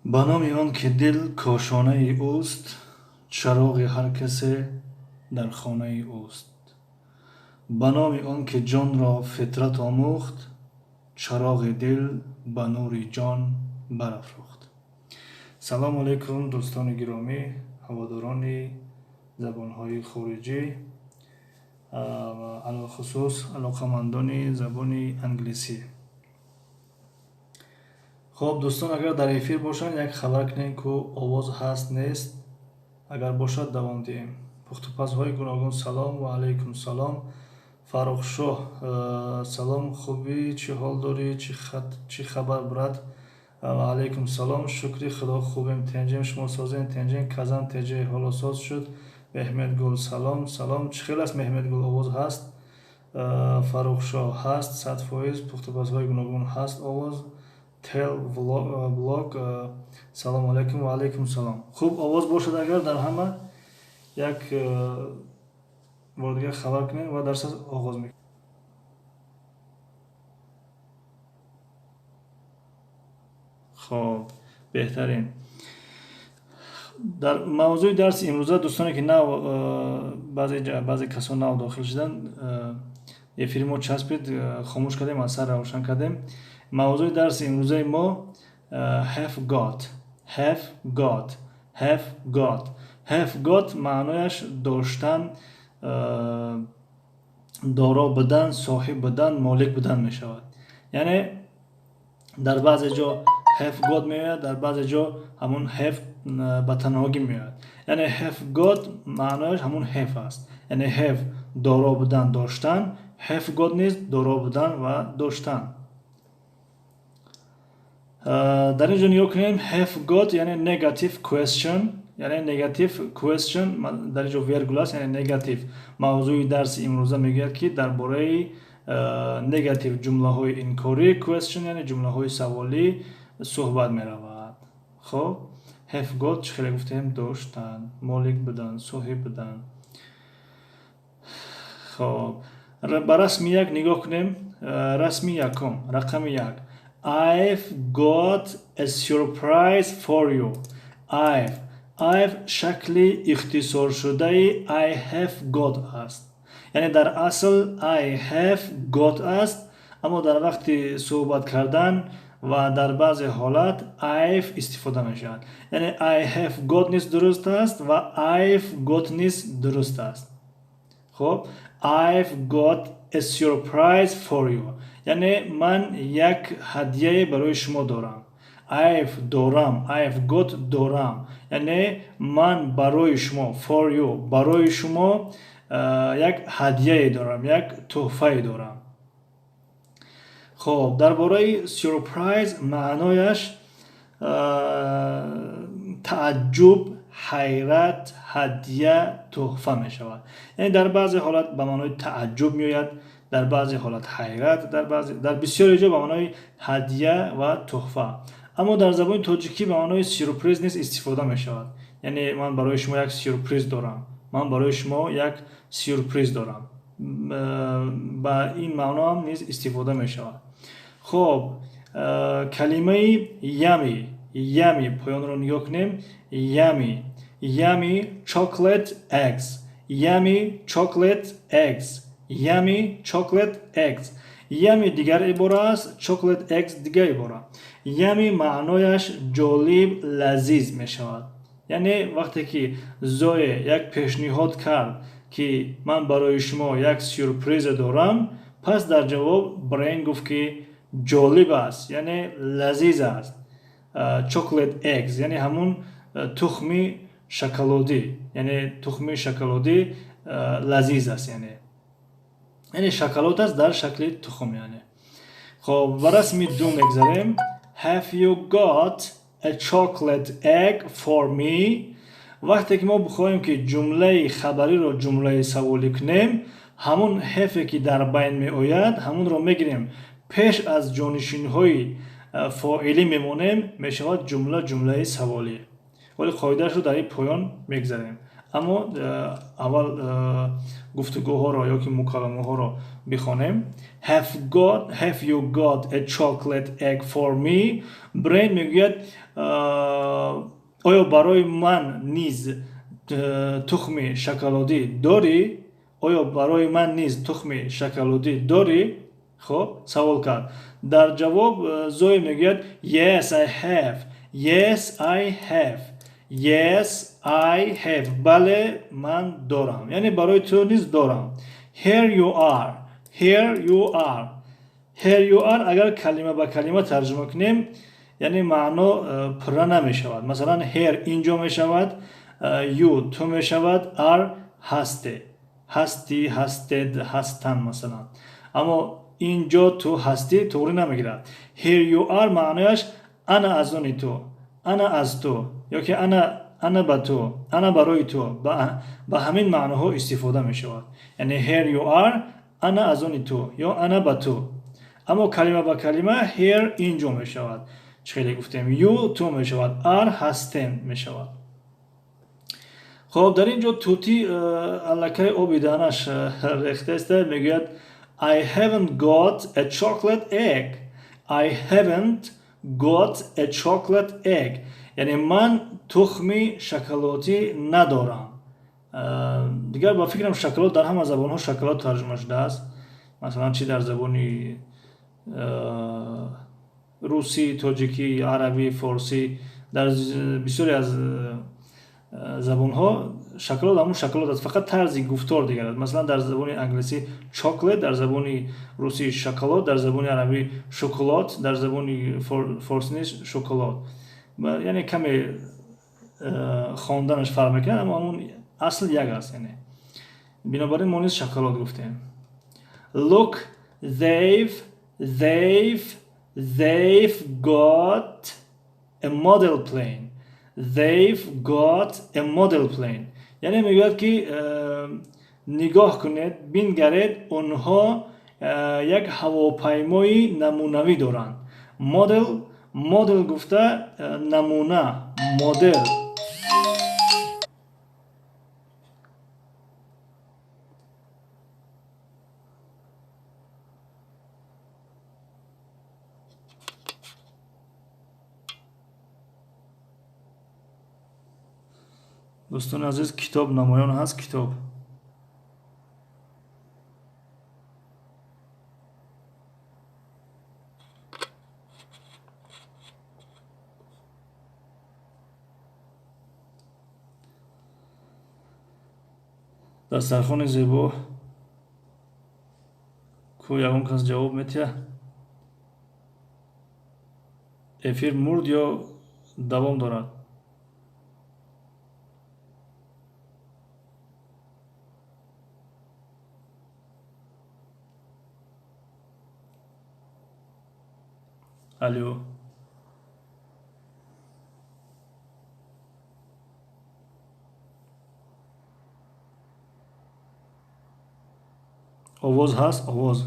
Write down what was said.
ба номи он ки дил кошонаи ӯст, чароғи ҳар касе дар хонаи ӯст. Ба номи он ки ҷонро фитрат омӯхт, чароғи дил ба нури ҷон барафрӯхт. салому алайкум дӯстони гиромӣ, ҳаводорони забонҳои хориҷӣ, алахусус алоқамандони забони англисӣ. хоб дӯстон, агар дар эфир бошанд, як хабар кунем ки овоз ҳаст нест. агар бошад давом диҳем. пухтупазҳои гуногун салом ва алайкум салом. Фаррухшоҳ салом, хубӣ, чӣ ҳол дорӣ, чӣ хабар брат? Ва алайкум салом, шукри худо хубем, тенҷем, шумо созем, тенҷем, казан теҷе ҳоло соз шуд. Меҳмедгул салом салом, чӣ хел аст меҳмедгул, овоз ҳаст? Фаррухшоҳ ҳаст 100%, пухтупазҳои гуногун ҳаст овоз. Тел блог салому алайкум ва алайкум салом. Хуб, овоз бошад агар дар ҳама як бор дигар хабар кунем ва дарса оғоз мекунем. хоб, беҳтарин. дар мавзӯи дарси имрӯза, дӯстоне ки нав баъзе касон нав дохил шуданд, эфири мо часпид, хомӯш кардем, аз сар равшан кардем. мавзӯи дарси имрӯзаи мо have got маънояш доштан, доро будан, соҳиб будан, молик будан мешавад. яъне дар баъзе ҷо have got меояд, дар баъзе ҷо ҳамун have ба танҳогӣ меояд. яъне have got маънояш ҳамун have аст. яъне have доро будан, доштан, have got низ доро будан ва доштан. дар ин ҷо нигоҳ кунем, have got яъне negative question, яъне negative question, дар ин ҷо вергула аст, яъне negative. мавзӯи дарси имрӯза мегӯяд ки дар бораи негатив ҷумлаҳои инкорӣ, question яъне ҷумлаҳои саволӣ суҳбат меравад. хоб, have got чӣ хеле гуфтем, доштан, молик будан, соҳиб будан. хоб, ба расми як нигоҳ кунем. расми якум, рақами як. I've got a surprise for you. I've шакли ихтисоршудаи I have got аст. яъне дар асл I have got аст, аммо дар вақти суҳбат кардан ва дар баъзе ҳолат I've истифода мешавад. яъне I have got низ дуруст аст ва I've got низ дуруст аст. хоб, I've got a surprise for you, яъне ман як ҳадияе барои шумо дорам. I've got дорам, яъне ман барои шумо, for you, барои шумо як ҳадияе дорам, як тӯҳфае дорам. хоб, дар бораи surprise маънояш тааҷҷуб, ҳайрат, ҳадия, тӯҳфа мешавад. яъне дар баъзе ҳолат ба маънои тааҷҷуб меояд, дар баъзе ҳолат ҳайрат, дар бисёре ҷо ба маънои ҳадия ва тӯҳфа. аммо дар забони тоҷикӣ ба маънои сюрприз низ истифода мешавад. яъне ман барои шумо як сюрприз дорам, ман барои шумо як сюрприз дорам. ба ин маъно ҳам низ истифода мешавад. хоб, калимаи ями поёнро нигоҳ кунем. ями chocolate eggs. ями дигар ибора аст, chocolate eggs дигар ибора. ями маънояш ҷолиб, лазиз мешавад. яъне вақте ки зое як пешниҳод кард ки ман барои шумо як сюрпризе дорам, пас дар ҷавоб барои гуфт ки ҷолиб аст, яъне лазиз аст. chocolate eggs яъне ҳамун тухми шоколодӣ, яъне тухми шоколодӣ лазиз аст, яъне шоколод аст дар шакли тухм. яъне хоб, ба расми ду мегзарем. Have you got a chocolate egg for me? вақте ки мо бихоҳем ки ҷумлаи хабариро ҷумлаи саволӣ кунем, ҳамун have ки дар байн меояд, ҳамунро мегирем пеш аз ҷонишинҳои фоилӣ мемонем, мешавад ҷумлаи саволӣ. вале қоидаашро дар ин поён мегзарем. اما اول گفتگوها رو یا که مکالمه ها رو بخونیم. Have you got a chocolate egg for me? برین میگوید آیا برای من نیز تخم شکلاتی داری؟ آیا برای من نیز تخم شکلاتی داری؟ خب سوال کرد. در جواب زوی میگوید Yes I have. Yes I have. Yes I have. بله من دارم. یعنی برای تو نیز دارم. Here you are. Here you are. Here you are اگر کلمه به کلمه ترجمه کنیم یعنی معنا پره نمی شود. مثلا here اینجا می شود، you تو می شود، are هسته، هستی، هستید، هستن مثلا. اما اینجا تو هستی طوری نمیگیرد. Here you are معنیش انا از اون تو، انا از تو، یا که انا با تو، انا برای تو. با همین معناها استفاده می شود. یعنی here you are انا از اون تو یا انا با تو. اما کلمه با کلمه here اینجا می شود. خیلی گفتیم you تو می شود، are هستن می شود. خب در اینجا توتی الکه آبی دانش ریخته است. میگوید I haven't got a chocolate egg. I haven't got a chocolate egg. یعنی من تخم شکلاتی ندارم. دیگر با فکرم شکلات در همه زبان ها شکلات ترجمه شده است. مثلا چی در زبانی روسی، تاجیکی، عربی، فارسی، در بسیاری از زبان ها شکلات همون شکلات است، فقط طرز گفتار دیگر است. مثلا در زبان انگلیسی چاکلت، در زبان روسی شکلات، در زبان عربی شکلات، در زبان فارسی شکلات. یعنی کمی خواندنش فرق میکنه اما همون اصل یک است. یعنی بنابراین ما نیز شکلات گفتیم. Look, they've got a model plane. They've got a model plane. یعنی میگوید که نگاه کنید، بنگرید، اونها یک هواپیمای نمونوی دارند. مدل گفته نمونه، مدل. دوستان عزیز کتاب نمایان هست. کتاب دسترخوان زیبا کو یگان کس جواب میتیه. افیر مرد یا دوام دارد؟ الو آواز هست؟ آواز